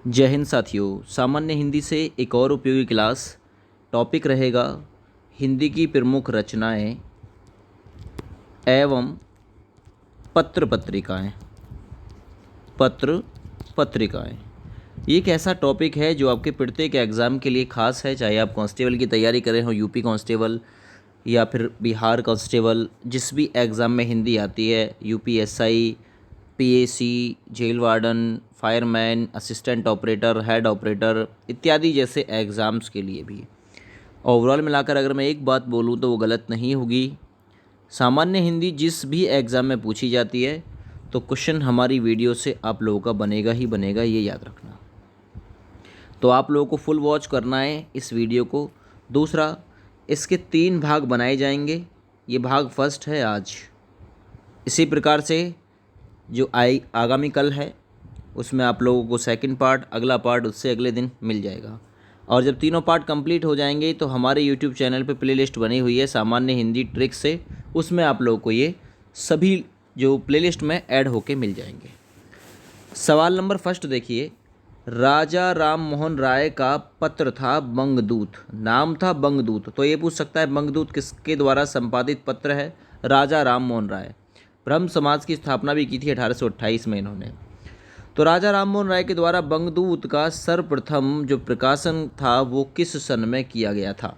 जय हिंद साथियों। सामान्य हिंदी से एक और उपयोगी क्लास। टॉपिक रहेगा हिंदी की प्रमुख रचनाएं एवं पत्र पत्रिकाएं। पत्र पत्रिकाएं ये एक ऐसा टॉपिक है जो आपके प्रत्येक एग्ज़ाम के लिए खास है, चाहे आप कांस्टेबल की तैयारी कर रहे हो, यूपी कांस्टेबल या फिर बिहार कांस्टेबल। जिस भी एग्ज़ाम में हिंदी आती है, UPSI, PAC, jail warden, fireman, assistant operator, head operator इत्यादि जैसे एग्ज़ाम्स के लिए भी। ओवरऑल मिलाकर अगर मैं एक बात बोलूँ तो वो गलत नहीं होगी। सामान्य हिंदी जिस भी एग्ज़ाम में पूछी जाती है तो क्वेश्चन हमारी वीडियो से आप लोगों का बनेगा ही बनेगा, ये याद रखना। तो आप लोगों को फुल वॉच करना है इस वीडियो को। दूसरा, इसके 3 भाग बनाए जाएंगे। ये भाग फर्स्ट है आज। इसी प्रकार से जो आगामी कल है उसमें आप लोगों को सेकंड पार्ट, अगला पार्ट उससे अगले दिन मिल जाएगा। और जब तीनों पार्ट कंप्लीट हो जाएंगे तो हमारे यूट्यूब चैनल पे प्लेलिस्ट बनी हुई है सामान्य हिंदी ट्रिक से, उसमें आप लोगों को ये सभी जो प्लेलिस्ट में ऐड होके मिल जाएंगे। सवाल नंबर फर्स्ट देखिए। राजा राम मोहन राय का पत्र था बंगदूत, नाम था बंगदूत। तो ये पूछ सकता है बंगदूत किसके द्वारा संपादित पत्र है? राजा राम मोहन राय। ब्रह्म समाज की स्थापना भी की थी 1828 में इन्होंने। तो राजा राम मोहन राय के द्वारा बंगदूत का सर्वप्रथम जो प्रकाशन था वो किस सन में किया गया था?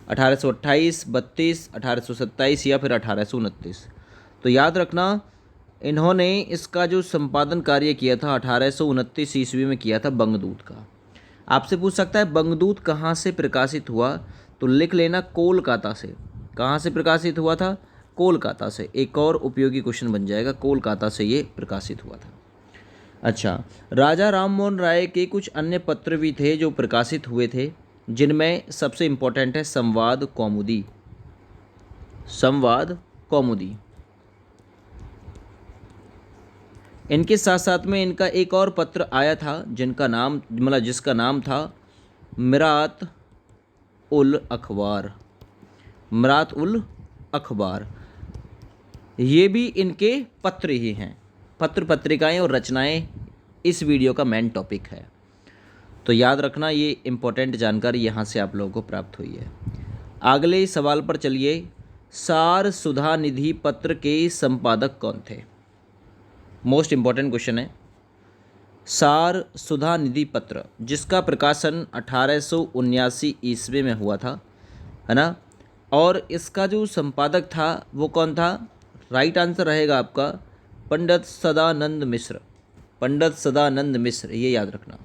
1828, 32, 1827 या फिर 1829? तो याद रखना, इन्होंने इसका जो संपादन कार्य किया था 1829 ईस्वी में किया था बंगदूत का। आपसे पूछ सकता है बंगदूत कहाँ से प्रकाशित हुआ? तो लिख लेना कोलकाता से। कहाँ से प्रकाशित हुआ था? कोलकाता से। एक और उपयोगी क्वेश्चन बन जाएगा, कोलकाता से ये प्रकाशित हुआ था। अच्छा, राजा राम मोहन राय के कुछ अन्य पत्र भी थे जो प्रकाशित हुए थे, जिनमें सबसे इम्पोर्टेंट है संवाद कौमुदी। संवाद कौमुदी। इनके साथ साथ में इनका एक और पत्र आया था जिसका नाम था मिरात उल अखबार। मिरात उल अखबार। ये भी इनके पत्र ही हैं। पत्र पत्रिकाएं और रचनाएं इस वीडियो का मेन टॉपिक है। तो याद रखना, ये इम्पोर्टेंट जानकारी यहाँ से आप लोगों को प्राप्त हुई है। अगले सवाल पर चलिए। सार सुधा निधि पत्र के संपादक कौन थे? मोस्ट इम्पॉर्टेंट क्वेश्चन है। सार सुधा निधि पत्र जिसका प्रकाशन 1879 ईस्वी में हुआ था, है ना? और इसका जो संपादक था वो कौन था? राइट आंसर रहेगा आपका पंडित सदानंद मिश्र। पंडित सदानंद मिश्र, ये याद रखना।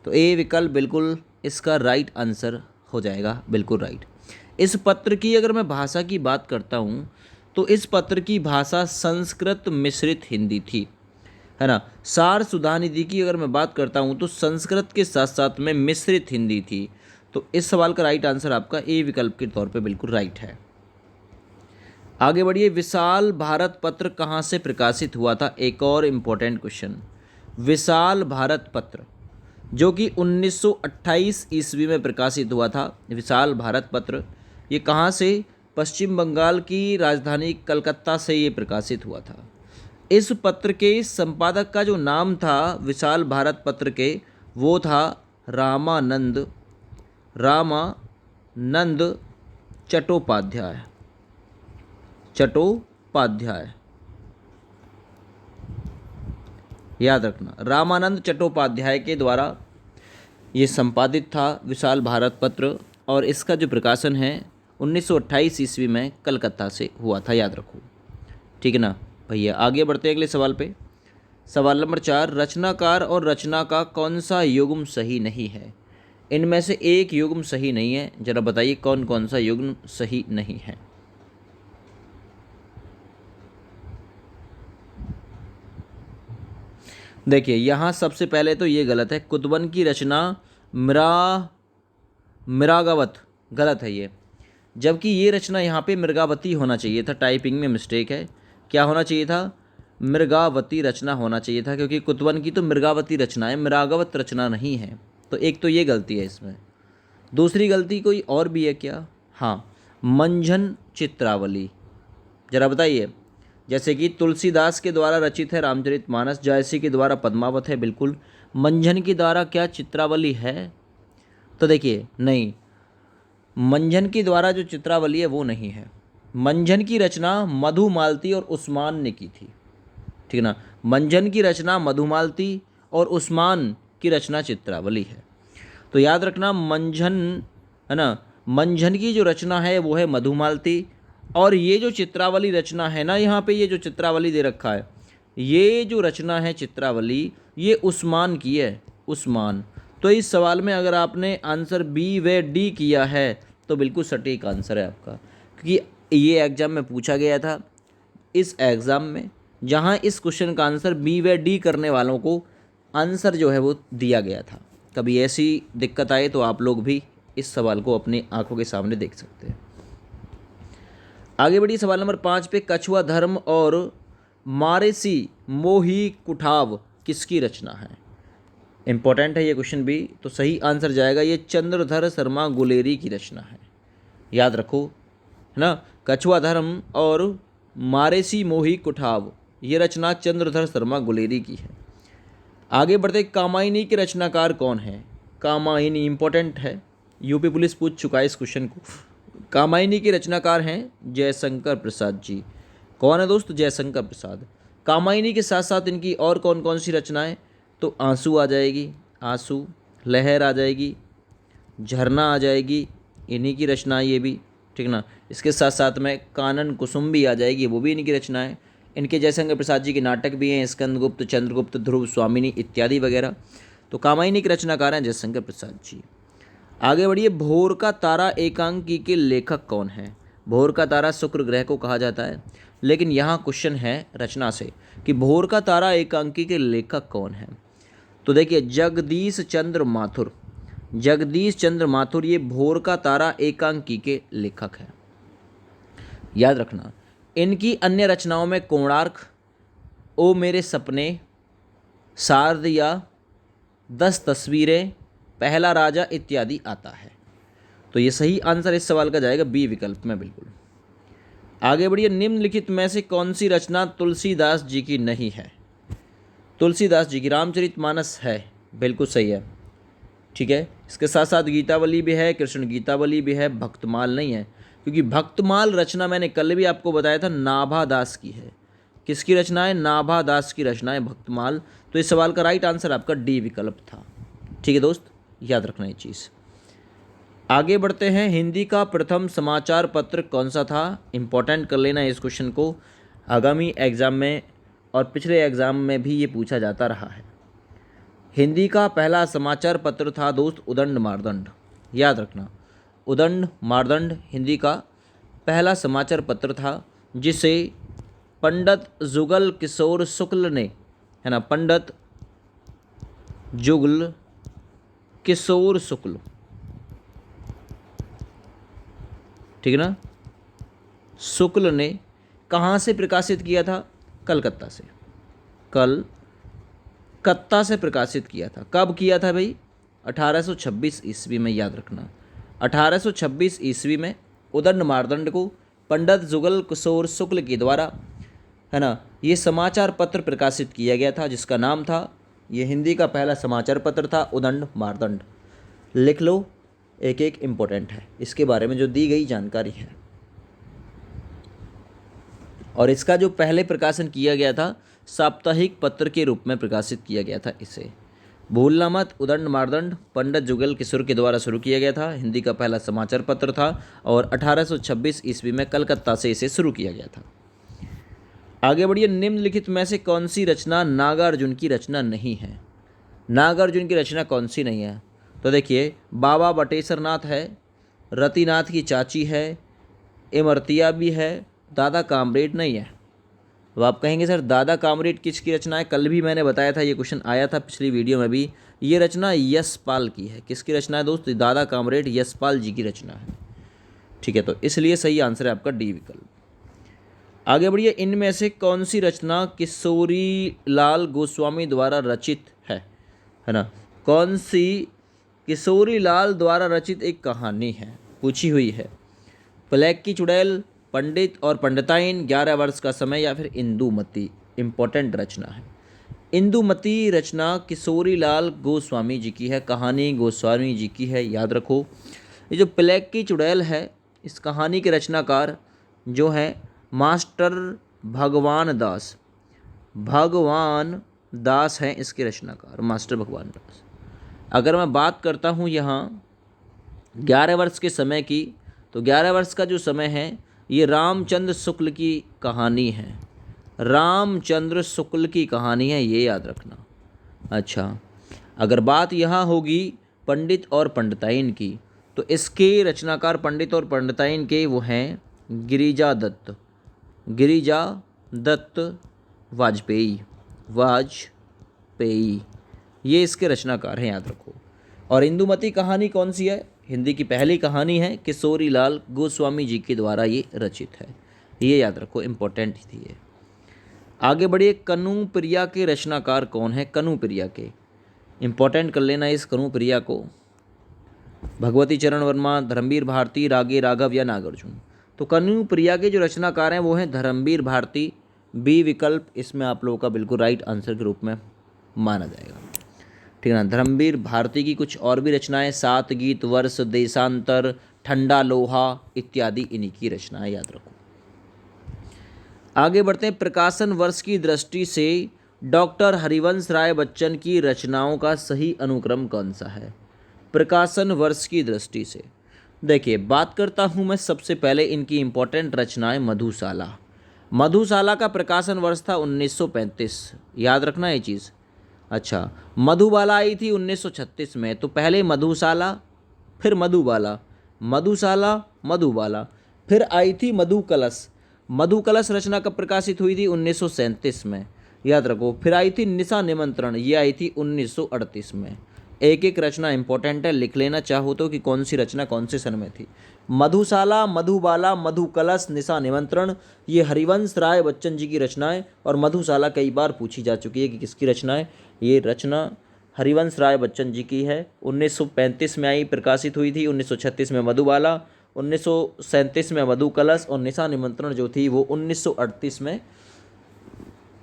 तो ए विकल्प बिल्कुल इसका राइट आंसर हो जाएगा, बिल्कुल राइट। इस पत्र की अगर मैं भाषा की बात करता हूँ तो इस पत्र की भाषा संस्कृत मिश्रित हिंदी थी, है ना? सार सुधा निधि की अगर मैं बात करता हूँ तो संस्कृत के साथ साथ में मिश्रित हिंदी थी। तो इस सवाल का राइट आंसर आपका ए विकल्प के तौर पे बिल्कुल राइट है। आगे बढ़िए। विशाल भारत पत्र कहाँ से प्रकाशित हुआ था? एक और इम्पोर्टेंट क्वेश्चन। विशाल भारत पत्र जो कि 1928 ईस्वी में प्रकाशित हुआ था। विशाल भारत पत्र ये कहाँ से? पश्चिम बंगाल की राजधानी कलकत्ता से ये प्रकाशित हुआ था। इस पत्र के संपादक का जो नाम था विशाल भारत पत्र के, वो था रामानंद चट्टोपाध्याय। चट्टोपाध्याय, याद रखना, रामानंद चट्टोपाध्याय के द्वारा ये संपादित था विशाल भारत पत्र। और इसका जो प्रकाशन है 1928 ईस्वी में कलकत्ता से हुआ था, याद रखो। ठीक है ना भैया? आगे बढ़ते हैं अगले सवाल पे। सवाल नंबर 4। रचनाकार और रचना का कौन सा युग्म सही नहीं है? इनमें से एक युग्म सही नहीं है, जरा बताइए कौन कौन सा युग्म सही नहीं है? देखिए, यहाँ सबसे पहले तो ये गलत है। कुतुबन की रचना मिरागावत, गलत है ये। जबकि ये रचना यहाँ पे मृगावती होना चाहिए था, टाइपिंग में मिस्टेक है। क्या होना चाहिए था? मृगावती रचना होना चाहिए था, क्योंकि कुतुबन की तो मृगावती रचना है, मृगावत रचना नहीं है। तो एक तो ये गलती है इसमें। दूसरी गलती कोई और भी है क्या? हाँ, मंझन चित्रावली। जरा बताइए, जैसे कि तुलसीदास के द्वारा रचित है रामचरितमानस, जयसी के द्वारा पद्मावत है, बिल्कुल। मंझन के द्वारा क्या चित्रावली है? तो देखिए नहीं, मंझन के द्वारा जो चित्रावली है वो नहीं है। मंझन की रचना मधुमालती और उस्मान ने की थी, ठीक ना। मंझन की रचना मधुमालती और उस्मान की रचना चित्रावली है। तो याद रखना, मंझन है ना, मंझन की जो रचना है वो है मधुमालती, और ये जो चित्रावली रचना है ना, यहाँ पे ये जो चित्रावली दे रखा है, ये जो रचना है चित्रावली, ये उस्मान की है, उस्मान। तो इस सवाल में अगर आपने आंसर बी व डी किया है तो बिल्कुल सटीक आंसर है आपका, क्योंकि ये एग्ज़ाम में पूछा गया था। इस एग्ज़ाम में जहाँ इस क्वेश्चन का आंसर बी व डी करने वालों को आंसर जो है वो दिया गया था। कभी ऐसी दिक्कत आए तो आप लोग भी इस सवाल को अपनी आंखों के सामने देख सकते हैं। आगे बढ़िए, सवाल नंबर 5 पे, कछुआ धर्म और मारेसी मोही कुठाव किसकी रचना है? इंपॉर्टेंट है ये क्वेश्चन भी, तो सही आंसर जाएगा ये चंद्रधर शर्मा गुलेरी की रचना है। याद रखो, है ना, कछुआ धर्म और मारेसी मोही कुठाव, ये रचना चंद्रधर शर्मा गुलेरी की है। आगे बढ़ते, कामायनी के रचनाकार कौन है? कामायनी इंपॉर्टेंट है, यूपी पुलिस पूछ चुका है इस क्वेश्चन को। कामायनी के रचनाकार हैं जयशंकर प्रसाद जी। कौन है दोस्त? जयशंकर प्रसाद। कामायनी के साथ साथ इनकी और कौन कौन सी रचनाएं? तो आंसू आ जाएगी, आंसू, लहर आ जाएगी, झरना आ जाएगी, इन्हीं की रचना ये भी, ठीक ना। इसके साथ साथ में कानन कुसुम भी आ जाएगी, वो भी इन्हीं की रचना है। इनके जयशंकर प्रसाद जी के नाटक भी हैं, स्कंदगुप्त, चंद्रगुप्त, ध्रुव, स्वामिनी इत्यादि वगैरह। तो कामायनी के रचनाकार हैं जयशंकर प्रसाद जी। आगे बढ़िए, भोर का तारा एकांकी के लेखक कौन है? भोर का तारा शुक्र ग्रह को कहा जाता है, लेकिन यहाँ क्वेश्चन है रचना से कि भोर का तारा एकांकी के लेखक कौन है? तो देखिए, जगदीश चंद्र माथुर। जगदीश चंद्र माथुर ये भोर का तारा एकांकी के लेखक हैं, याद रखना। इनकी अन्य रचनाओं में कोणार्क, ओ मेरे सपने, शारदिया, 10 तस्वीरें, पहला राजा इत्यादि आता है। तो ये सही आंसर इस सवाल का जाएगा बी विकल्प में, बिल्कुल। आगे बढ़िए, निम्नलिखित में से कौन सी रचना तुलसीदास जी की नहीं है? तुलसीदास जी की रामचरितमानस है, बिल्कुल सही है, ठीक है। इसके साथ साथ गीतावली भी है, कृष्ण गीतावली भी है, भक्तमाल नहीं है, क्योंकि भक्तमाल रचना मैंने कल भी आपको बताया था नाभा दास की है। किसकी रचना है? नाभा दास की रचना है भक्तमाल। तो इस सवाल का राइट आंसर आपका डी विकल्प था, ठीक है दोस्त, याद रखना ये चीज़। आगे बढ़ते हैं, हिंदी का प्रथम समाचार पत्र कौन सा था? इंपॉर्टेंट कर लेना इस क्वेश्चन को, आगामी एग्ज़ाम में और पिछले एग्ज़ाम में भी ये पूछा जाता रहा है। हिंदी का पहला समाचार पत्र था दोस्त उदंड मार्दंड, याद रखना। उदंड मार्दंड हिंदी का पहला समाचार पत्र था, जिसे पंडित जुगल किशोर शुक्ल ने, है ना, पंडित जुगल किशोर शुक्ल, ठीक है ना, शुक्ल ने कहाँ से प्रकाशित किया था? कलकत्ता से, कलकत्ता से प्रकाशित किया था। कब किया था भाई? 1826 ईस्वी में, याद रखना। 1826 ईस्वी में उदंड मार्दंड को पंडित जुगल किशोर शुक्ल के द्वारा, है ना, ये समाचार पत्र प्रकाशित किया गया था, जिसका नाम था, ये हिंदी का पहला समाचार पत्र था उदंड मार्दंड। लिख लो, एक एक इम्पोर्टेंट है इसके बारे में जो दी गई जानकारी है। और इसका जो पहले प्रकाशन किया गया था, साप्ताहिक पत्र के रूप में प्रकाशित किया गया था इसे। भूलना मत, उदंड मार्दंड पंडित जुगल किशोर के द्वारा शुरू किया गया था, हिंदी का पहला समाचार पत्र था, और 1826 ईस्वी में कलकत्ता से इसे शुरू किया गया था। आगे बढ़िए, निम्नलिखित में से कौन सी रचना नागार्जुन की रचना नहीं है? नागार्जुन की रचना कौन सी नहीं है? तो देखिए, बाबा बटेश्वर नाथ है, रतिनाथ की चाची है, इमरतिया भी है, दादा कामरेड नहीं है। अब आप कहेंगे सर दादा कामरेड किसकी रचना है? कल भी मैंने बताया था, ये क्वेश्चन आया था पिछली वीडियो में भी। ये रचना यशपाल की है। किसकी रचना है दोस्त? दादा कामरेड यशपाल जी की रचना है, ठीक है। तो इसलिए सही आंसर है आपका डी विकल्प। आगे बढ़िए, इनमें से कौन सी रचना किशोरी लाल गोस्वामी द्वारा रचित है ना? कौन सी किशोरी लाल द्वारा रचित एक कहानी है, पूछी हुई है? प्लेग की चुड़ैल, पंडित और पंडिताइन, 11 वर्ष का समय, या फिर इंदुमती। इम्पोर्टेंट रचना है। इंदुमती रचना किशोरी लाल गोस्वामी जी की है, कहानी गोस्वामी जी की है, याद रखो। ये जो प्लेग की चुड़ैल है, इस कहानी के रचनाकार जो है मास्टर भगवान दास, भगवान दास हैं इसके रचनाकार, मास्टर भगवान दास। अगर मैं बात करता हूँ यहाँ 11 वर्ष के समय की, तो 11 वर्ष का जो समय है ये रामचंद्र शुक्ल की कहानी है, रामचंद्र शुक्ल की कहानी है, ये याद रखना। अच्छा, अगर बात यहाँ होगी पंडित और पंडिताइन की, तो इसके रचनाकार पंडित और पंडिताइन के वो हैं गिरिजा दत्त, गिरिजा दत्त वाजपेयी, वाजपेयी, ये इसके रचनाकार हैं, याद रखो। और इंदुमती कहानी कौन सी है? हिंदी की पहली कहानी है, किशोरी लाल गोस्वामी जी के द्वारा ये रचित है, ये याद रखो, इम्पोर्टेंट थी ये। आगे बढ़िए, कनुप्रिया के रचनाकार कौन है? कनुप्रिया के, इम्पोर्टेंट कर लेना इस कनुप्रिया को। भगवती चरण वर्मा, धर्मवीर भारती, रागे राघव या नागार्जुन। तो कनुप्रिया के जो रचनाकार हैं वो हैं धर्मवीर भारती, बी विकल्प इसमें आप लोगों का बिल्कुल राइट आंसर के रूप में माना जाएगा, ठीक है ना। धर्मवीर भारती की कुछ और भी रचनाएं, सात गीत, वर्ष, देशांतर, ठंडा लोहा इत्यादि इन्हीं की रचनाएं, याद रखो। आगे बढ़ते हैं, प्रकाशन वर्ष की दृष्टि से डॉक्टर हरिवंश राय बच्चन की रचनाओं का सही अनुक्रम कौन सा है? प्रकाशन वर्ष की दृष्टि से देखिए, बात करता हूँ मैं सबसे पहले इनकी इम्पोर्टेंट रचनाएं। मधुशाला, मधुशाला का प्रकाशन वर्ष था 1935, याद रखना ये चीज़। अच्छा, मधुबाला आई थी 1936 में, तो पहले मधुशाला फिर मधुबाला, मधुशाला मधुबाला, फिर आई थी मधुकलश, मधुकलश रचना कब प्रकाशित हुई थी? 1937 में, याद रखो। फिर आई थी निशा निमंत्रण, ये आई थी 1938 में। एक एक रचना इंपॉर्टेंट है, लिख लेना चाहो तो कि कौन सी रचना कौन से सन में थी। मधुशाला, मधुबाला, मधुकलश, निशा निमंत्रण, ये हरिवंश राय बच्चन जी की रचनाएं। और मधुशाला कई बार पूछी जा चुकी है कि किसकी रचना है। ये रचना हरिवंश राय बच्चन जी की है, 1935 में आई, प्रकाशित हुई थी। 1936 में मधुबाला, 1937 में मधुकलश, और निशा निमंत्रण जो थी वो 1938 में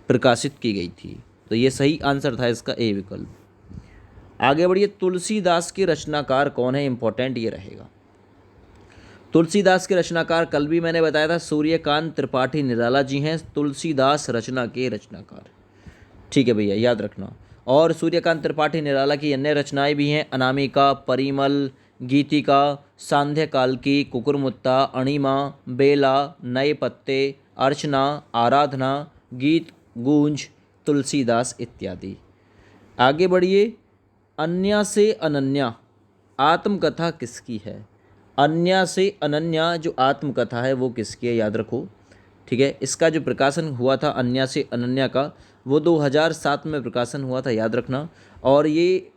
प्रकाशित की गई थी। तो ये सही आंसर था इसका, ए विकल्प। आगे बढ़िए, तुलसीदास के रचनाकार कौन है? इंपॉर्टेंट ये रहेगा। तुलसीदास के रचनाकार कल भी मैंने बताया था, सूर्यकांत त्रिपाठी निराला जी हैं तुलसीदास रचना के रचनाकार, ठीक है भैया, याद रखना। और सूर्यकांत त्रिपाठी निराला की अन्य रचनाएं भी हैं, अनामिका, परिमल, गीतिका, सांध्य काल की, कुकुरमुत्ता, अणिमा, बेला, नए पत्ते, अर्चना, आराधना, गीत गूंज, तुलसीदास इत्यादि। आगे बढ़िए, अन्या से अनन्या आत्मकथा किसकी है? अन्या से अनन्या जो आत्मकथा है वो किसकी है, याद रखो, ठीक है। इसका जो प्रकाशन हुआ था अन्या से अनन्या का, वो 2007 में प्रकाशन हुआ था, याद रखना। और ये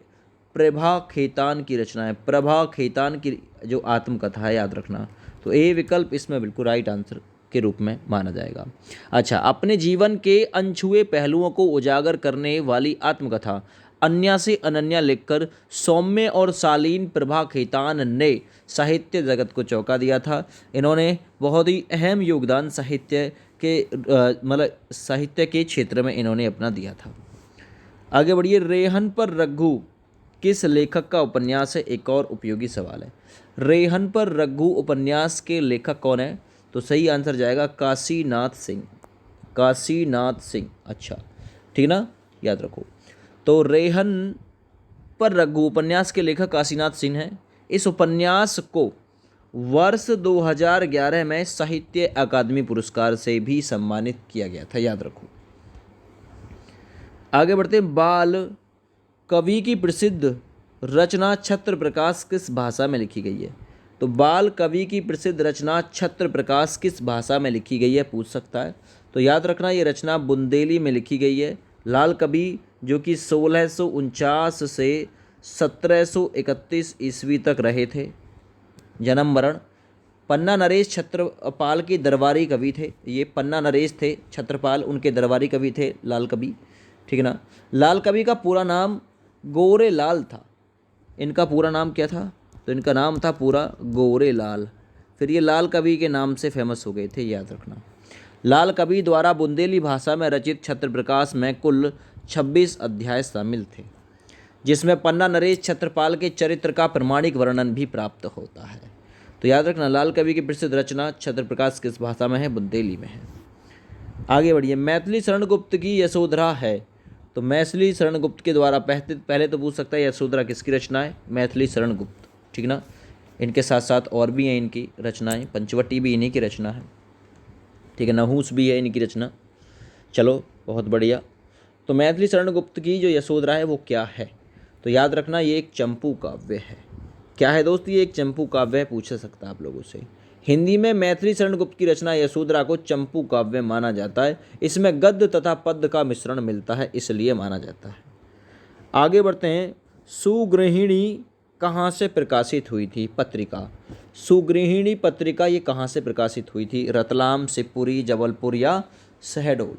प्रभा खेतान की रचना है, प्रभा खेतान की जो आत्मकथा है, याद रखना। तो ए विकल्प इसमें बिल्कुल राइट आंसर के रूप में माना जाएगा। अच्छा, अपने जीवन के अनछुए पहलुओं को उजागर करने वाली आत्मकथा अन्या से अनन्या लिखकर सौम्य और शालीन प्रभा खेतान ने साहित्य जगत को चौंका दिया था। इन्होंने बहुत ही अहम योगदान साहित्य के मतलब साहित्य के क्षेत्र में इन्होंने अपना दिया था। आगे बढ़िए, रेहन पर रघु किस लेखक का उपन्यास है? एक और उपयोगी सवाल है। रेहन पर रघु उपन्यास के लेखक कौन है? तो सही आंसर जाएगा काशीनाथ सिंह, काशीनाथ सिंह। अच्छा, ठीक ना, याद रखो। तो रेहन पर रघु उपन्यास के लेखक काशीनाथ सिंह हैं। इस उपन्यास को वर्ष 2011 में साहित्य अकादमी पुरस्कार से भी सम्मानित किया गया था, याद रखो। आगे बढ़ते हैं, बाल कवि की प्रसिद्ध रचना छत्र प्रकाश किस भाषा में लिखी गई है? तो बाल कवि की प्रसिद्ध रचना छत्र प्रकाश किस भाषा में लिखी गई है, पूछ सकता है। तो याद रखना, ये रचना बुंदेली में लिखी गई है। लाल कवि जो कि 1649 से 1731 ईस्वी तक रहे थे, जन्म मरण। पन्ना नरेश छत्रपाल के दरबारी कवि थे, ये पन्ना नरेश थे छत्रपाल, उनके दरबारी कवि थे लाल कवि, ठीक है ना। लाल कवि का पूरा नाम गोरेलाल था। इनका पूरा नाम क्या था? तो इनका नाम था पूरा गोरेलाल, फिर ये लाल कवि के नाम से फेमस हो गए थे, याद रखना। लाल कवि द्वारा बुंदेली भाषा में रचित छत्र प्रकाश में कुल 26 अध्याय शामिल थे, जिसमें पन्ना नरेश छत्रपाल के चरित्र का प्रमाणिक वर्णन भी प्राप्त होता है। तो याद रखना, लाल कवि की प्रसिद्ध रचना छत्र प्रकाश किस भाषा में है? बुंदेली में है। आगे बढ़िए, मैथिली शरण गुप्त की यशोधरा है। तो मैथिली शरण गुप्त के द्वारा पहले तो पूछ सकता है यशोधरा किसकी रचना है? मैथिली शरण गुप्त, ठीक ना। इनके साथ साथ और भी हैं इनकी रचनाएं, पंचवटी भी इन्हीं की रचना है, ठीक है, नहुस भी है इनकी रचना। चलो बहुत बढ़िया। तो मैथिली शरण गुप्त की जो यशोधरा है वो क्या है? तो याद रखना ये एक चंपू काव्य है। क्या है दोस्त? ये एक चंपू काव्य है, पूछ सकता है आप लोगों से। हिंदी में मैथिली शरण गुप्त की रचना यशोधरा को चंपू काव्य माना जाता है। इसमें गद्य तथा पद्य का मिश्रण मिलता है, इसलिए माना जाता है। आगे बढ़ते हैं। सुगृहिणी कहाँ से प्रकाशित हुई थी? पत्रिका। सुगृहिणी पत्रिका ये कहाँ से प्रकाशित हुई थी? रतलाम, शिवपुरी, जबलपुर या शहडोल?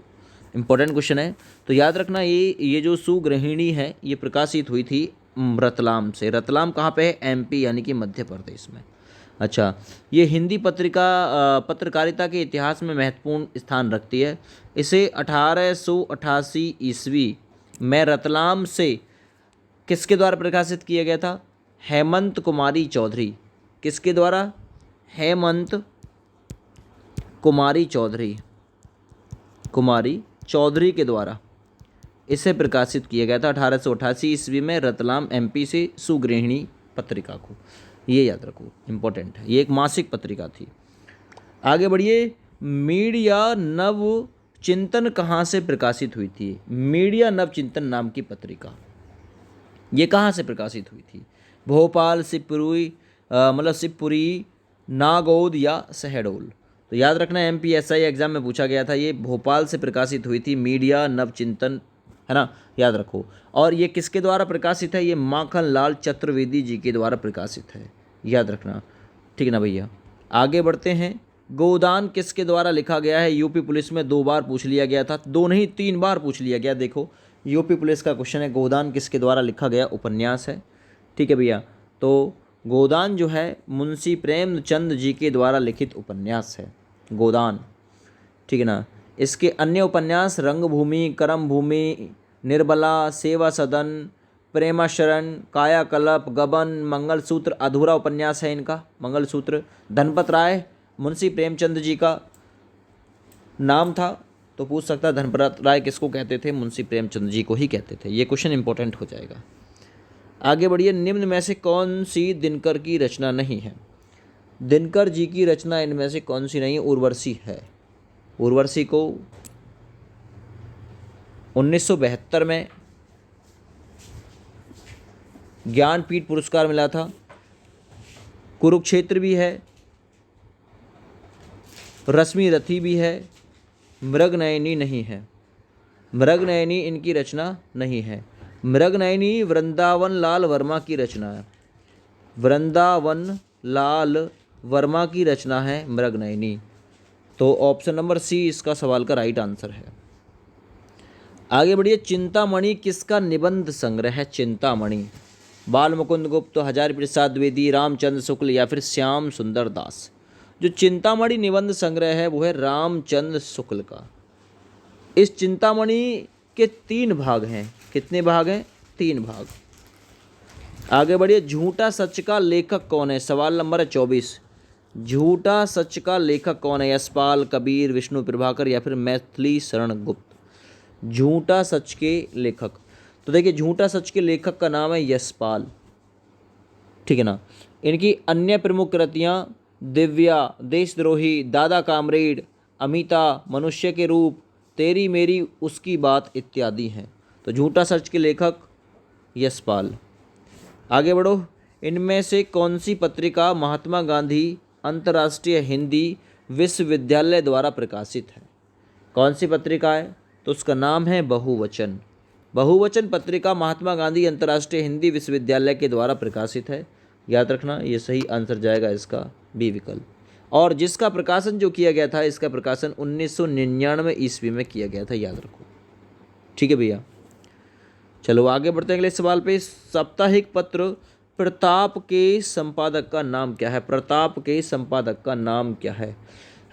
इंपॉर्टेंट क्वेश्चन है। तो याद रखना ये जो सुगृहिणी है ये प्रकाशित हुई थी रतलाम से। रतलाम कहाँ पे है? एमपी यानी कि मध्य प्रदेश में। अच्छा, ये हिंदी पत्रकारिता के इतिहास में महत्वपूर्ण स्थान रखती है। इसे 1888 ईस्वी में रतलाम से किसके द्वारा प्रकाशित किया गया था? हेमंत कुमारी चौधरी। किसके द्वारा? हेमंत कुमारी चौधरी के द्वारा इसे प्रकाशित किया गया था 1888 ईस्वी में रतलाम एमपी से सुगृहिणी पत्रिका को। ये याद रखो, इम्पोर्टेंट है। ये एक मासिक पत्रिका थी। आगे बढ़िए। मीडिया नव चिंतन कहाँ से प्रकाशित हुई थी? मीडिया नव चिंतन नाम की पत्रिका ये कहाँ से प्रकाशित हुई थी? भोपाल, शिवपुरी, नागौद या शहडोल? तो याद रखना एमपीएसआई एग्जाम में पूछा गया था। ये भोपाल से प्रकाशित हुई थी मीडिया नवचिंतन, है ना, याद रखो। और ये किसके द्वारा प्रकाशित है? ये माखन लाल चतुर्वेदी जी के द्वारा प्रकाशित है, याद रखना, ठीक है ना भैया। आगे बढ़ते हैं। गोदान किसके द्वारा लिखा गया है? यूपी पुलिस में 2 बार पूछ लिया गया था, 2 नहीं 3 बार पूछ लिया गया। देखो यूपी पुलिस का क्वेश्चन है, गोदान किसके द्वारा लिखा गया उपन्यास है, ठीक है भैया। तो गोदान जो है मुंशी प्रेमचंद जी के द्वारा लिखित उपन्यास है गोदान, ठीक है ना। इसके अन्य उपन्यास रंगभूमि, कर्मभूमि, निर्बला, सेवा सदन, प्रेमाशरण, कायाकल्प, गबन, मंगलसूत्र अधूरा उपन्यास है इनका मंगलसूत्र। धनपत राय मुंशी प्रेमचंद जी का नाम था, तो पूछ सकता है धनपत राय किसको कहते थे? मुंशी प्रेमचंद जी को ही कहते थे। ये क्वेश्चन इंपॉर्टेंट हो जाएगा। आगे बढ़िए। निम्न में से कौन सी दिनकर की रचना नहीं है? दिनकर जी की रचना इनमें से कौन सी नहीं है? उर्वशी है। उर्वशी को 1972 में ज्ञानपीठ पुरस्कार मिला था। कुरुक्षेत्र भी है, रश्मि रथी भी है, मृगनयनी नहीं है। मृगनयनी इनकी रचना नहीं है। मृगनयनी वृंदावन लाल वर्मा की रचना है। वृंदावन लाल वर्मा की रचना है मृगनयनी। तो ऑप्शन नंबर सी इसका सवाल का राइट आंसर है। आगे बढ़िए। चिंतामणि किसका निबंध संग्रह है? चिंतामणि बाल मुकुंद गुप्त, हजारी प्रसाद द्विवेदी, रामचंद्र शुक्ल या फिर श्याम सुंदर दास? जो चिंतामणि निबंध संग्रह है वो है रामचंद्र शुक्ल का। इस चिंतामणि के 3 भाग हैं। कितने भाग हैं? 3 भाग। आगे बढ़िए। झूठा सच का लेखक कौन है? सवाल नंबर 24। झूठा सच का लेखक कौन है? यशपाल, कबीर, विष्णु प्रभाकर या फिर मैथिली शरण गुप्त? झूठा सच के लेखक, तो देखिए झूठा सच के लेखक का नाम है यशपाल, ठीक है ना। इनकी अन्य प्रमुख कृतियाँ दिव्या, देशद्रोही, दादा कामरेड, अमिता, मनुष्य के रूप, तेरी मेरी उसकी बात इत्यादि हैं। तो झूठा सच के लेखक यशपाल। आगे बढ़ो। इनमें से कौन सी पत्रिका महात्मा गांधी अंतर्राष्ट्रीय हिंदी विश्वविद्यालय द्वारा प्रकाशित है? कौन सी पत्रिका है? तो उसका नाम है बहुवचन। बहुवचन पत्रिका महात्मा गांधी अंतर्राष्ट्रीय हिंदी विश्वविद्यालय के द्वारा प्रकाशित है, याद रखना। ये सही आंसर जाएगा इसका बी विकल्प। और जिसका प्रकाशन जो किया गया था, इसका प्रकाशन 1999 ईस्वी में किया गया था, याद रखो, ठीक है भैया। चलो आगे बढ़ते हैं अगले सवाल पे। साप्ताहिक पत्र प्रताप के संपादक का नाम क्या है? प्रताप के संपादक का नाम क्या है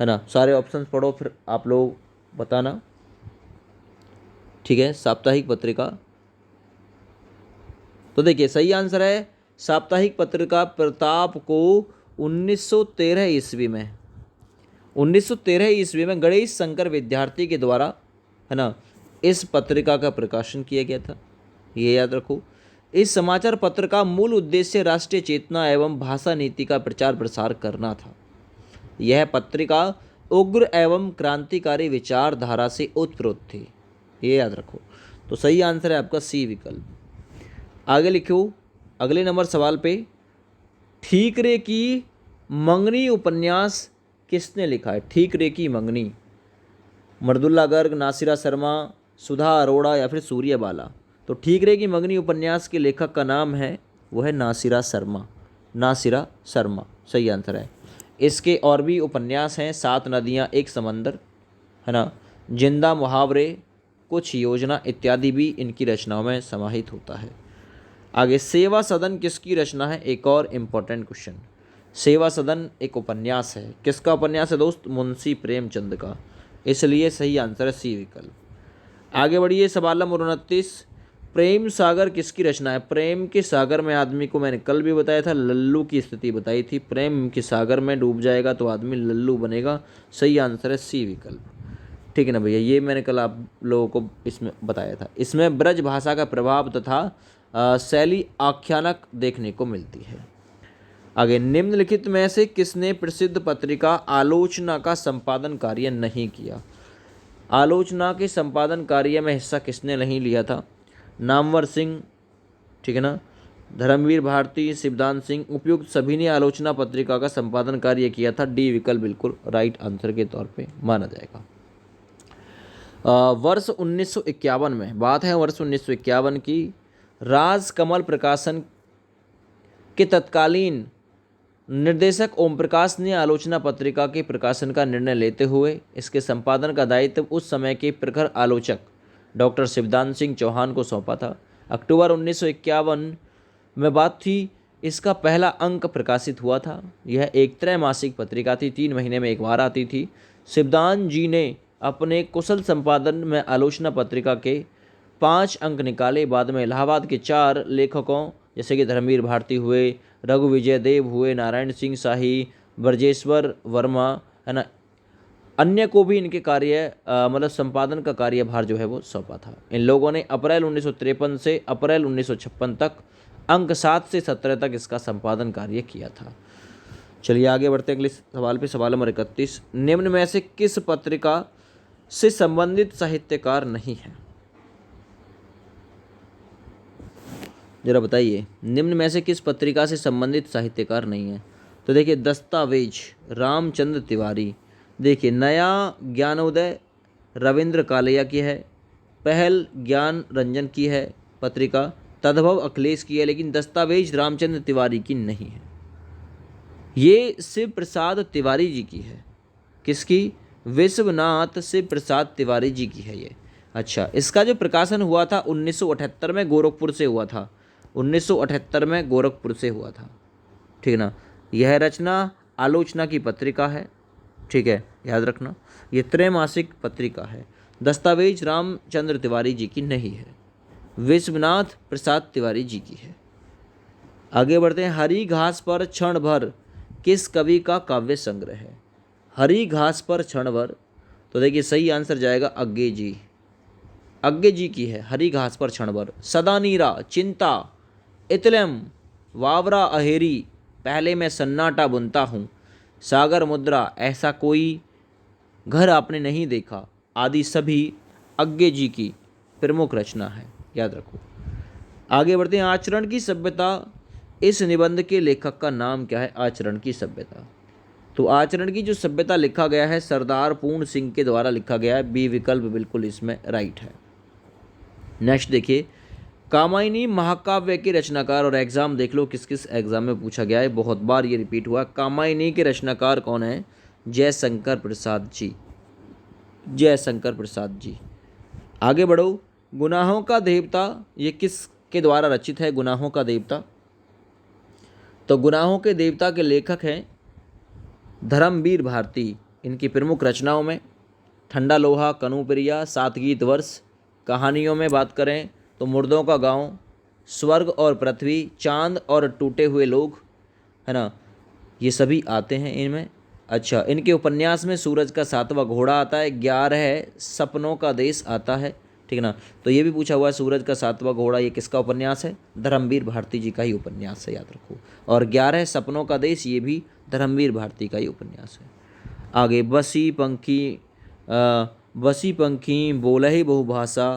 ना? सारे ऑप्शंस पढ़ो फिर आप लोग बताना, ठीक है। साप्ताहिक पत्रिका, तो देखिए सही आंसर है साप्ताहिक पत्रिका प्रताप को 1913 ईस्वी में 1913 ईस्वी में गणेश शंकर विद्यार्थी के द्वारा, है ना, इस पत्रिका का प्रकाशन किया गया था, ये याद रखो। इस समाचार पत्र का मूल उद्देश्य राष्ट्रीय चेतना एवं भाषा नीति का प्रचार प्रसार करना था। यह पत्रिका उग्र एवं क्रांतिकारी विचारधारा से उत्प्रोत थी, ये याद रखो। तो सही आंसर है आपका सी विकल्प। आगे लिखो अगले नंबर सवाल पे, ठीकरे की मंगनी उपन्यास किसने लिखा है? ठीकरे की मंगनी, मृदुला गर्ग, नासिरा शर्मा, सुधा अरोड़ा या फिर सूर्यबाला। तो ठीकरे की मंगनी उपन्यास के लेखक का नाम है, वो है नासिरा शर्मा। नासिरा शर्मा सही आंसर है। इसके और भी उपन्यास हैं, 7 नदियाँ एक समंदर, है ना, जिंदा मुहावरे, कुछ योजना इत्यादि भी इनकी रचनाओं में समाहित होता है। आगे, सेवा सदन किसकी रचना है? एक और इम्पोर्टेंट क्वेश्चन। सेवा सदन एक उपन्यास है, किसका उपन्यास है दोस्त? मुंशी प्रेमचंद का, इसलिए सही आंसर है सी विकल्प। आगे बढ़िए सवाल नंबर 29, प्रेम सागर किसकी रचना है? प्रेम के सागर में आदमी को मैंने कल भी बताया था, लल्लू की स्थिति बताई थी। प्रेम के सागर में डूब जाएगा तो आदमी लल्लू बनेगा, सही आंसर है सी विकल्प, ठीक है ना भैया। ये मैंने कल आप लोगों को इसमें बताया था। इसमें ब्रज भाषा का प्रभाव तथा शैली आख्यानक देखने को मिलती है। आगे, निम्नलिखित में से किसने प्रसिद्ध पत्रिका आलोचना का संपादन कार्य नहीं किया? आलोचना के संपादन कार्य में हिस्सा किसने नहीं लिया था? नामवर सिंह, ठीक है ना, धर्मवीर भारती, शिवदान सिंह, उपयुक्त सभी ने आलोचना पत्रिका का संपादन कार्य किया था। डी विकल्प बिल्कुल राइट आंसर के तौर पे माना जाएगा। वर्ष 1951 में बात है, वर्ष 1951 की, राजकमल प्रकाशन के तत्कालीन निर्देशक ओम प्रकाश ने आलोचना पत्रिका के प्रकाशन का निर्णय लेते हुए इसके संपादन का दायित्व उस समय के प्रखर आलोचक डॉक्टर शिवदान सिंह चौहान को सौंपा था। अक्टूबर 1951 में बात थी, इसका पहला अंक प्रकाशित हुआ था। यह एक त्रैमासिक पत्रिका थी, 3 महीने में एक बार आती थी। शिवदान जी ने अपने कुशल संपादन में आलोचना पत्रिका के 5 अंक निकाले। बाद में इलाहाबाद के 4 लेखकों जैसे कि धर्मवीर भारती हुए, रघुविजय देव हुए, नारायण सिंह शाही, ब्रजेश्वर वर्मा, है ना, अन्य को भी इनके कार्य मतलब संपादन का कार्यभार जो है वो सौंपा था। इन लोगों ने अप्रैल 1953 से अप्रैल 1956 तक अंक 7 से 17 तक इसका संपादन कार्य किया था। चलिए आगे बढ़ते हैं अगले सवाल पे। सवाल नंबर 31, निम्न में से किस पत्रिका से संबंधित साहित्यकार नहीं है? जरा बताइए, निम्न में से किस पत्रिका से संबंधित साहित्यकार नहीं है? तो देखिए, दस्तावेज रामचंद्र तिवारी, देखिए नया ज्ञानोदय रविंद्र कालिया की है, पहल ज्ञान रंजन की है पत्रिका, तद्भव अखिलेश की है, लेकिन दस्तावेज रामचंद्र तिवारी की नहीं है। ये शिव प्रसाद तिवारी जी की है। किसकी? विश्वनाथ शिव प्रसाद तिवारी जी की है ये। अच्छा, इसका जो प्रकाशन हुआ था 1978 में गोरखपुर से हुआ था, 1978 में गोरखपुर से हुआ था, ठीक है ना। यह रचना आलोचना की पत्रिका है, ठीक है, याद रखना। ये त्रैमासिक पत्रिका है। दस्तावेज रामचंद्र तिवारी जी की नहीं है, विश्वनाथ प्रसाद तिवारी जी की है। आगे बढ़ते हैं। हरी घास पर क्षण भर किस कवि का काव्य संग्रह है? हरी घास पर क्षण भर, तो देखिए सही आंसर जाएगा अग्गे जी, अग्गे जी की है हरी घास पर क्षण भर। सदा नीरा, चिंता, इतलम, वावरा अहेरी, पहले मैं सन्नाटा बुनता हूँ, सागर मुद्रा, ऐसा कोई घर आपने नहीं देखा, आदि सभी अग्गे जी की प्रमुख रचना है, याद रखो। आगे बढ़ते हैं। आचरण की सभ्यता, इस निबंध के लेखक का नाम क्या है? आचरण की सभ्यता, तो आचरण की जो सभ्यता लिखा गया है सरदार पूर्ण सिंह के द्वारा लिखा गया है। बी विकल्प बिल्कुल इसमें राइट है। नेक्स्ट देखिए, कामायनी महाकाव्य के रचनाकार, और एग्जाम देख लो किस किस एग्जाम में पूछा गया है, बहुत बार ये रिपीट हुआ। कामायनी के रचनाकार कौन है? जयशंकर प्रसाद जी, जयशंकर प्रसाद जी। आगे बढ़ो। गुनाहों का देवता, ये किसके द्वारा रचित है? गुनाहों का देवता, तो गुनाहों के देवता के लेखक हैं धर्मवीर भारती। इनकी प्रमुख रचनाओं में ठंडा लोहा, कनूप्रिया, सात गीत वर्ष। कहानियों में बात करें तो मुर्दों का गांव, स्वर्ग और पृथ्वी, चांद और टूटे हुए लोग, है ना, ये सभी आते हैं इनमें। अच्छा, इनके उपन्यास में सूरज का सातवां घोड़ा आता है, 11 सपनों का देश आता है, ठीक ना। तो ये भी पूछा हुआ है सूरज का सातवां घोड़ा ये किसका उपन्यास है? धर्मवीर भारती जी का ही उपन्यास है, याद रखो। और 11 सपनों का देश ये भी धर्मवीर भारती का ही उपन्यास है। आगे बसी पंखी बोलहि बहुभाषा,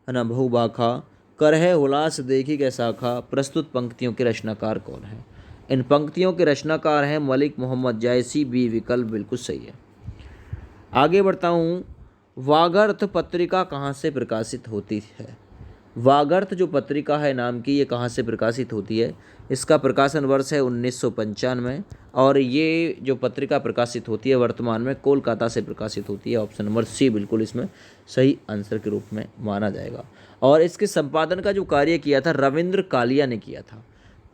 है ना, बहुबाखा, करहे हुलास देखी के शाखा। प्रस्तुत पंक्तियों के रचनाकार कौन है? इन पंक्तियों के रचनाकार हैं मलिक मोहम्मद जायसी। बी विकल्प बिल्कुल सही है। आगे बढ़ता हूँ। वागर्थ पत्रिका कहाँ से प्रकाशित होती है? वागर्थ जो पत्रिका है नाम की, ये कहाँ से प्रकाशित होती है? इसका प्रकाशन वर्ष है 1995 और ये जो पत्रिका प्रकाशित होती है वर्तमान में कोलकाता से प्रकाशित होती है। ऑप्शन नंबर सी बिल्कुल इसमें सही आंसर के रूप में माना जाएगा। और इसके संपादन का जो कार्य किया था रविंद्र कालिया ने किया था,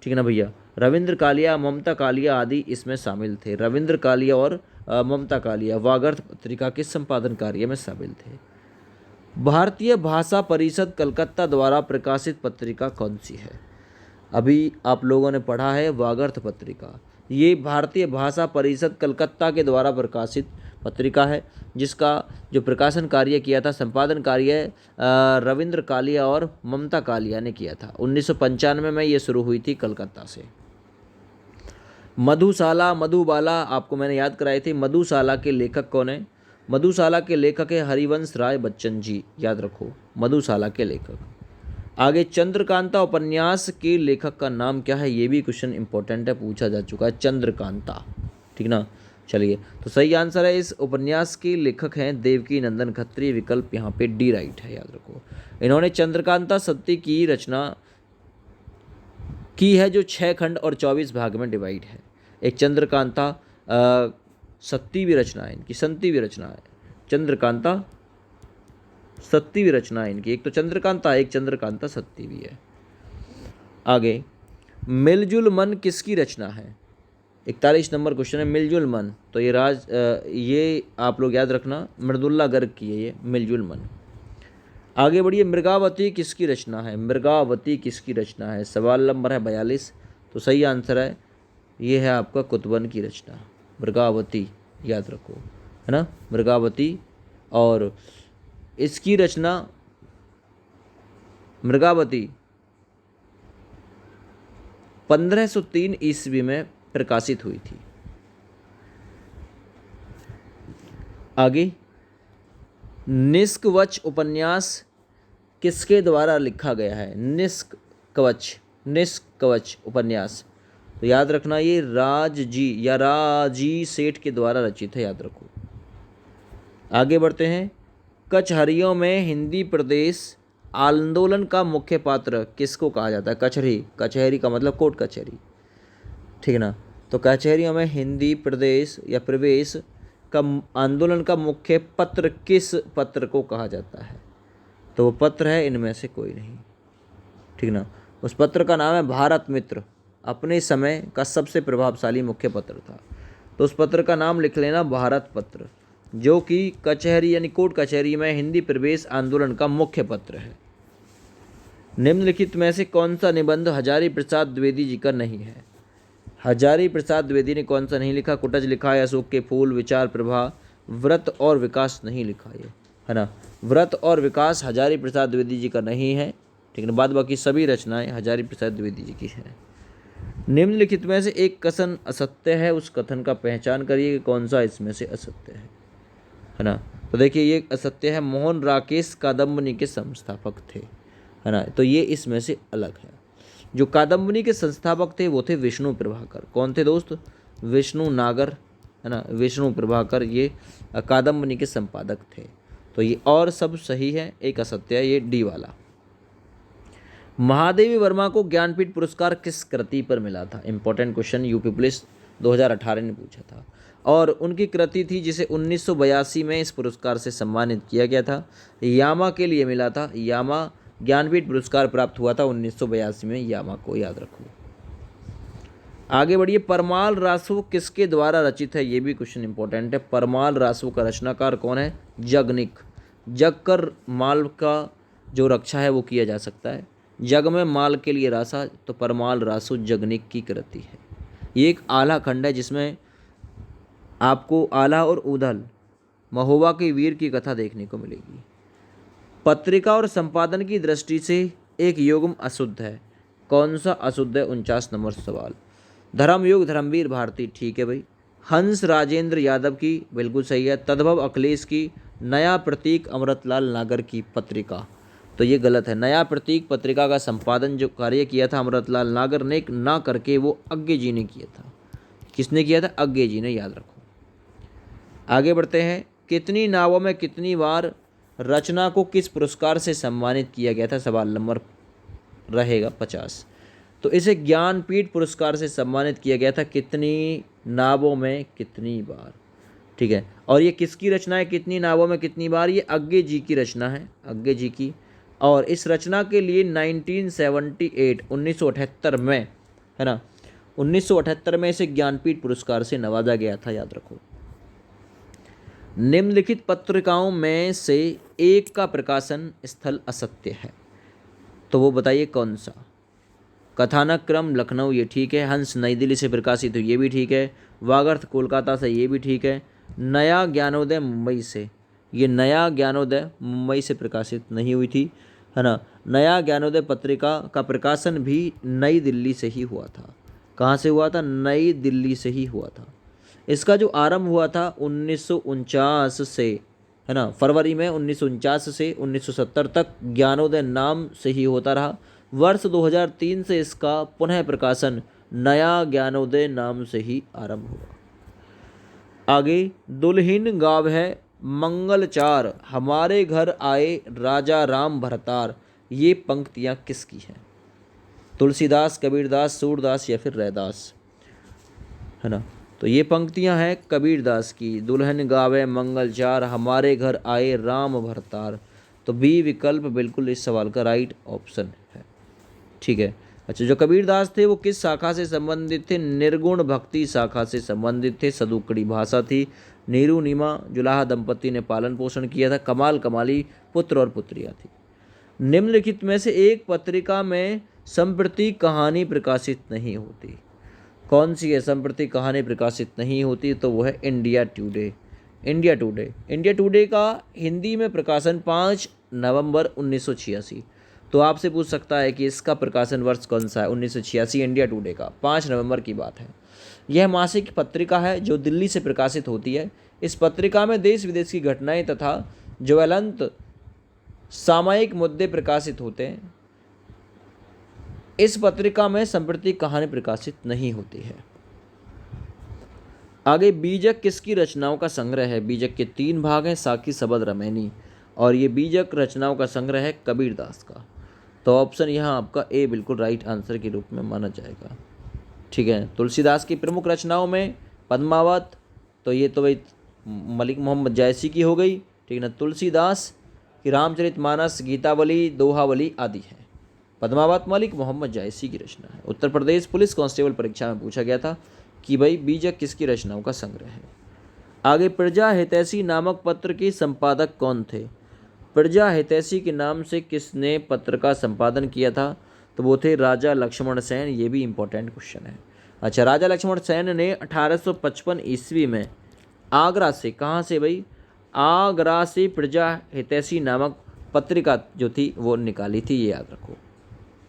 ठीक है ना भैया। रविंद्र कालिया, ममता कालिया आदि इसमें शामिल थे। रविंद्र कालिया और ममता कालिया वागर्थ पत्रिका के संपादन कार्य में शामिल थे। भारतीय भाषा परिषद कलकत्ता द्वारा प्रकाशित पत्रिका कौन सी है? अभी आप लोगों ने पढ़ा है वागर्थ पत्रिका, ये भारतीय भाषा परिषद कलकत्ता के द्वारा प्रकाशित पत्रिका है, जिसका जो प्रकाशन कार्य किया था, संपादन कार्य रविंद्र कालिया और ममता कालिया ने किया था। 1995 में ये शुरू हुई थी कलकत्ता से। मधुशाला, मधुबाला आपको मैंने याद कराई थी। मधुशाला के लेखक कौन है? मधुशाला के लेखक है हरिवंश राय बच्चन जी, याद रखो, मधुशाला के लेखक। आगे चंद्रकांता उपन्यास के लेखक का नाम क्या है? ये भी क्वेश्चन इंपॉर्टेंट है, पूछा जा चुका है, चंद्रकांता, ठीक ना। चलिए, तो सही आंसर है इस उपन्यास के लेखक हैं देवकी नंदन खत्री। विकल्प यहाँ पे डी राइट है, याद रखो। इन्होंने चंद्रकांता सत्ती की रचना की है जो 6 खंड और 24 भाग में डिवाइड है। एक चंद्रकांता सत्ती भी रचना है इनकी, संती भी रचना है, चंद्रकांता सत्ती भी रचना है इनकी। एक तो चंद्रकांता, एक चंद्रकांता सत्ती भी है। आगे, मिलजुल मन किसकी रचना है? 41 नंबर क्वेश्चन है, मिलजुल मन। तो ये आप लोग याद रखना, मृदुल्ला गर्ग की है ये मिलजुल मन। आगे बढ़िए, मृगावती किसकी रचना है? मृगावती किसकी रचना है? सवाल नंबर है 42। तो सही आंसर है ये है आपका कुतुबन की रचना, मृगावती, याद रखो, है ना, मृगावती। और इसकी रचना मृगावती 1503 ईस्वी में प्रकाशित हुई थी। आगे, निष्कवच उपन्यास किसके द्वारा लिखा गया है? निष्कवच उपन्यास, तो याद रखना ये राजजी या राजी सेठ के द्वारा रचित है, याद रखो। आगे बढ़ते हैं। कचहरियों में हिंदी प्रदेश आंदोलन का मुख्य पात्र किसको कहा जाता है? कचहरी, कचहरी का मतलब कोर्ट कचहरी, ठीक ना। तो कचहरियों में हिंदी प्रदेश या प्रवेश का आंदोलन का मुख्य पत्र किस पत्र को कहा जाता है? तो वो पत्र है इनमें से कोई नहीं, ठीक ना। उस पत्र का नाम है भारत मित्र, अपने समय का सबसे प्रभावशाली मुख्य पत्र था। तो उस पत्र का नाम लिख लेना, भारत पत्र, जो कि कचहरी यानी कोर्ट कचहरी में हिंदी प्रवेश आंदोलन का मुख्य पत्र है। निम्नलिखित में से कौन सा निबंध हजारी प्रसाद द्विवेदी जी का नहीं है? हजारी प्रसाद द्विवेदी ने कौन सा नहीं लिखा? कुटज लिखा है, अशोक के फूल, विचार प्रभा, व्रत और विकास नहीं लिखा, ये है ना। व्रत और विकास हजारी प्रसाद द्विवेदी जी का नहीं है, ठीक है। बाद बाकी सभी रचनाएं हजारी प्रसाद द्विवेदी जी की हैं। निम्नलिखित में से एक कथन असत्य है, उस कथन का पहचान करिए कि कौन सा इसमें से असत्य है ना। तो देखिए, ये असत्य है, मोहन राकेश कादम्बनी के संस्थापक थे, है ना। तो ये इसमें से अलग है। जो कादम्बनी के संस्थापक थे वो थे विष्णु प्रभाकर। कौन थे दोस्त? विष्णु नागर, है ना, विष्णु प्रभाकर ये कादम्बनी के संपादक थे। तो ये और सब सही है, एक असत्य है, ये डी वाला। महादेवी वर्मा को ज्ञानपीठ पुरस्कार किस कृति पर मिला था? इंपॉर्टेंट क्वेश्चन, यूपी पुलिस 2018 ने पूछा था। और उनकी कृति थी जिसे 1982 में इस पुरस्कार से सम्मानित किया गया था। यामा के लिए मिला था, यामा ज्ञानपीठ पुरस्कार प्राप्त हुआ था 1982 में यामा को, याद रखो। आगे बढ़िए, परमाल रासु किसके द्वारा रचित है, ये भी क्वेश्चन इंपॉर्टेंट है। परमाल रासु का रचनाकार कौन है, जगनिक। जग कर माल का जो रक्षा है वो किया जा सकता है, जग में माल के लिए रासा, तो परमाल रासु जगनिक की कृति है। ये एक आला खंड है जिसमें आपको आला और उदल महोबा के वीर की कथा देखने को मिलेगी। पत्रिका और संपादन की दृष्टि से एक युग्म अशुद्ध है, कौन सा अशुद्ध है, 49 नंबर सवाल। धर्मयुग धर्मवीर भारती, ठीक है भाई। हंस राजेंद्र यादव की, बिल्कुल सही है। तद्भव अखिलेश की। नया प्रतीक अमृतलाल नागर की पत्रिका, तो ये गलत है। नया प्रतीक पत्रिका का संपादन जो कार्य किया था अमृतलाल नागर ने ना करके वो अज्ञे जी ने किया था। किसने किया था, अज्ञे जी ने, याद रखो। आगे बढ़ते हैं, कितनी नावों में कितनी बार रचना को किस पुरस्कार से सम्मानित किया गया था, सवाल नंबर रहेगा 50। तो इसे ज्ञानपीठ पुरस्कार से सम्मानित किया गया था, कितनी नावों में कितनी बार, ठीक है। और ये किसकी रचना है, कितनी नावों में कितनी बार, ये अज्ञे जी की रचना है, अज्ञे जी की। और इस रचना के लिए 1978 में, है ना, 1978 में इसे ज्ञानपीठ पुरस्कार से नवाजा गया था, याद रखो। निम्नलिखित पत्रिकाओं में से एक का प्रकाशन स्थल असत्य है, तो वो बताइए कौन सा। कथानक क्रम लखनऊ, ये ठीक है। हंस नई दिल्ली से प्रकाशित, तो ये भी ठीक है। वागर्थ कोलकाता से, ये भी ठीक है। नया ज्ञानोदय मुंबई से, ये नया ज्ञानोदय मुंबई से प्रकाशित नहीं हुई थी, है ना। नया ज्ञानोदय पत्रिका का प्रकाशन भी नई दिल्ली से ही हुआ था। कहाँ से हुआ था, नई दिल्ली से ही हुआ था। इसका जो आरंभ हुआ था 1949 से, है ना, फरवरी में 1949 से 1970 तक ज्ञानोदय नाम से ही होता रहा। वर्ष 2003 से इसका पुनः प्रकाशन नया ज्ञानोदय नाम से ही आरंभ हुआ। आगे, दुल्हिन गाव है मंगलचार, हमारे घर आए राजा राम भरतार, ये पंक्तियाँ किसकी हैं, तुलसीदास, कबीरदास, सूरदास या फिर रैदास, है ना। तो ये पंक्तियां हैं कबीरदास की। दुल्हन गावे मंगलचार, हमारे घर आए राम भरतार, तो बी विकल्प बिल्कुल इस सवाल का राइट ऑप्शन है, ठीक है। अच्छा, जो कबीरदास थे वो किस शाखा से संबंधित थे, निर्गुण भक्ति शाखा से संबंधित थे। सदुकड़ी भाषा थी। नीरू नीमा जुलाहा दंपति ने पालन पोषण किया था। कमाल कमाली पुत्र और पुत्रियाँ थी। निम्नलिखित में से एक पत्रिका में संप्रति कहानी प्रकाशित नहीं होती, कौन सी है संप्रति कहानी प्रकाशित नहीं होती, तो वो है India today. India today, India today का हिंदी में प्रकाशन 5 नवंबर 1986। तो आपसे पूछ सकता है कि इसका प्रकाशन वर्ष कौन सा है, 1986 इंडिया टुडे का 5 नवंबर की बात है। यह मासिक पत्रिका है जो दिल्ली से प्रकाशित होती है। इस पत्रिका में देश विदेश की घटनाएं तथा ज्वलंत सामयिक मुद्दे प्रकाशित होते हैं। इस पत्रिका में संप्रति कहानी प्रकाशित नहीं होती है। आगे, बीजक किसकी रचनाओं का संग्रह है। बीजक के 3 भाग हैं, साकी, सबद, रमैनी, और ये बीजक रचनाओं का संग्रह है कबीरदास का। तो ऑप्शन यहाँ आपका ए बिल्कुल राइट आंसर के रूप में माना जाएगा, ठीक है। तुलसीदास की प्रमुख रचनाओं में पद्मावत, तो ये तो भाई मलिक मोहम्मद जायसी की हो गई, ठीक है ना। तुलसीदास की रामचरितमानस, गीतावली, दोहावली आदि है। पद्मावत मलिक मोहम्मद जायसी की रचना है। उत्तर प्रदेश पुलिस कांस्टेबल परीक्षा में पूछा गया था कि भाई बीजक किसकी रचनाओं का संग्रह है। आगे, प्रजा हितैषी नामक पत्र के संपादक कौन थे। प्रजा हितैषी के नाम से किसने पत्र का संपादन किया था, तो वो थे राजा लक्ष्मण सेन। ये भी इंपॉर्टेंट क्वेश्चन है। अच्छा, राजा लक्ष्मण सेन ने 1855 ईस्वी में आगरा से, कहाँ से भाई, आगरा से प्रजा हितैषी नामक पत्रिका जो थी वो निकाली थी, ये याद रखो,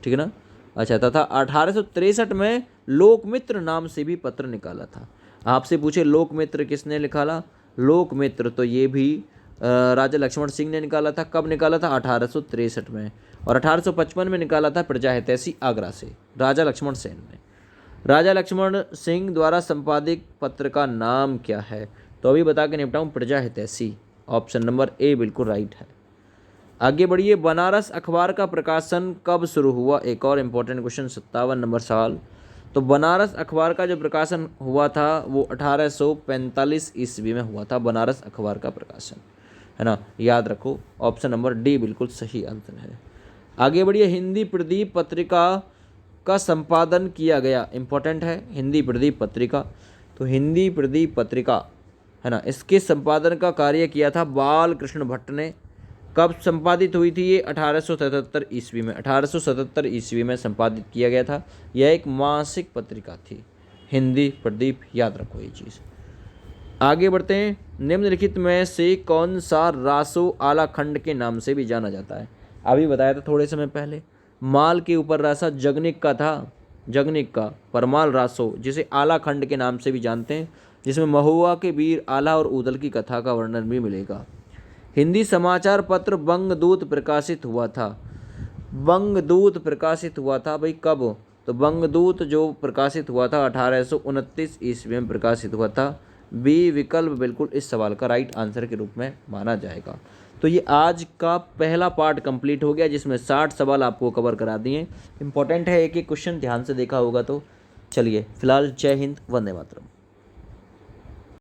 ठीक है ना। अच्छा, तथा 1863 में लोकमित्र नाम से भी पत्र निकाला था। आपसे पूछे लोकमित्र किसने निकाला, लोकमित्र तो ये भी राजा लक्ष्मण सिंह ने निकाला था। कब निकाला था, 1863 में। और 1855 में निकाला था प्रजा हितैषी आगरा से, राजा लक्ष्मण सेन ने। राजा लक्ष्मण सिंह द्वारा संपादित पत्र का नाम क्या है, तो अभी बता के निपटाऊँ, प्रजा हितैषी। ऑप्शन नंबर ए बिल्कुल राइट है। आगे बढ़िए, बनारस अखबार का प्रकाशन कब शुरू हुआ, एक और इम्पोर्टेंट क्वेश्चन, 57 नंबर सवाल। तो बनारस अखबार का जो प्रकाशन हुआ था वो 1845 ईस्वी में हुआ था, बनारस अखबार का प्रकाशन, है ना, याद रखो। ऑप्शन नंबर डी बिल्कुल सही आंसर है। आगे बढ़िए, हिंदी प्रदीप पत्रिका का संपादन किया गया? इम्पोर्टेंट है, हिंदी प्रदीप पत्रिका। तो हिंदी प्रदीप पत्रिका है ना, इसके संपादन का कार्य किया था बाल कृष्ण भट्ट ने। कब संपादित हुई थी ये? 1877 ईस्वी में। 1877 ईस्वी में संपादित किया गया था। यह एक मासिक पत्रिका थी, हिंदी प्रदीप, याद रखो ये चीज़। आगे बढ़ते हैं। निम्नलिखित में से कौन सा रासो आला खंड के नाम से भी जाना जाता है? अभी बताया था थोड़े समय पहले, माल के ऊपर रासा जगनिक का था, जगनिक का परमाल रासो, जिसे आला खंड के नाम से भी जानते हैं, जिसमें महुआ के वीर आला और ऊदल की कथा का वर्णन भी मिलेगा। हिंदी समाचार पत्र बंगदूत प्रकाशित हुआ था। बंगदूत प्रकाशित हुआ था भाई, कब? तो बंगदूत जो प्रकाशित हुआ था 1829 ईस्वी में प्रकाशित हुआ था। बी विकल्प बिल्कुल इस सवाल का राइट आंसर के रूप में माना जाएगा। तो ये आज का पहला पार्ट कंप्लीट हो गया, जिसमें 60 सवाल आपको कवर करा दिए। इंपॉर्टेंट है, एक एक क्वेश्चन ध्यान से देखा होगा। तो चलिए फिलहाल जय हिंद, वंदे मातरम।